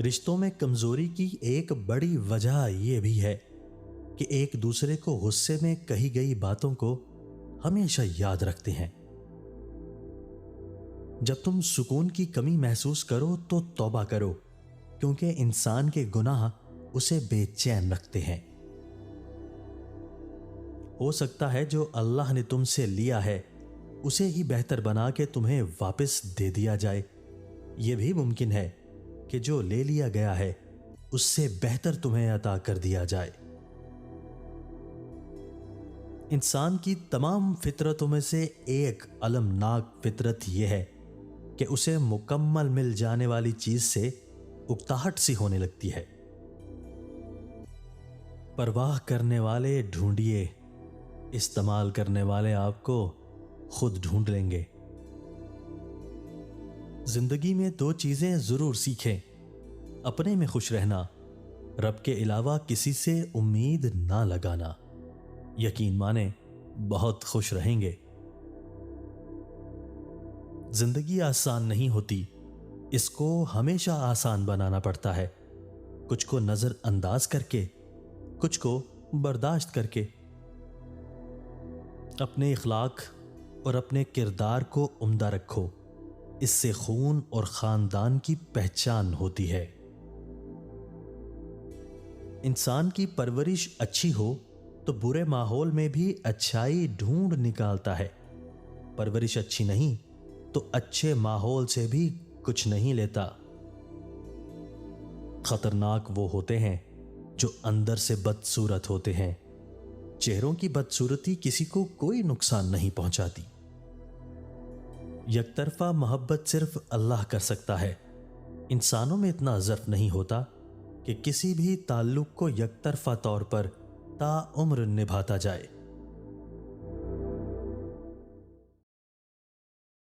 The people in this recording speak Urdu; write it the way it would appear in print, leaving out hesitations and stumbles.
رشتوں میں کمزوری کی ایک بڑی وجہ یہ بھی ہے کہ ایک دوسرے کو غصے میں کہی گئی باتوں کو ہمیشہ یاد رکھتے ہیں۔ جب تم سکون کی کمی محسوس کرو تو توبہ کرو، کیونکہ انسان کے گناہ اسے بے چین رکھتے ہیں۔ ہو سکتا ہے جو اللہ نے تم سے لیا ہے اسے ہی بہتر بنا کے تمہیں واپس دے دیا جائے۔ یہ بھی ممکن ہے کہ جو لے لیا گیا ہے اس سے بہتر تمہیں عطا کر دیا جائے۔ انسان کی تمام فطرتوں میں سے ایک المناک فطرت یہ ہے کہ اسے مکمل مل جانے والی چیز سے اکتاہٹ سی ہونے لگتی ہے۔ پرواہ کرنے والے ڈھونڈیے، استعمال کرنے والے آپ کو خود ڈھونڈ لیں گے۔ زندگی میں دو چیزیں ضرور سیکھیں: اپنے میں خوش رہنا، رب کے علاوہ کسی سے امید نہ لگانا۔ یقین مانیں بہت خوش رہیں گے۔ زندگی آسان نہیں ہوتی، اس کو ہمیشہ آسان بنانا پڑتا ہے، کچھ کو نظر انداز کر کے، کچھ کو برداشت کر کے۔ اپنے اخلاق اور اپنے کردار کو عمدہ رکھو، اس سے خون اور خاندان کی پہچان ہوتی ہے۔ انسان کی پرورش اچھی ہو تو برے ماحول میں بھی اچھائی ڈھونڈ نکالتا ہے، پرورش اچھی نہیں تو اچھے ماحول سے بھی کچھ نہیں لیتا۔ خطرناک وہ ہوتے ہیں جو اندر سے بدصورت ہوتے ہیں، چہروں کی بدصورتی کسی کو کوئی نقصان نہیں پہنچاتی۔ یک طرفہ محبت صرف اللہ کر سکتا ہے، انسانوں میں اتنا ظرف نہیں ہوتا کہ کسی بھی تعلق کو یک طرفہ طور پر تا عمر نبھاتا جائے۔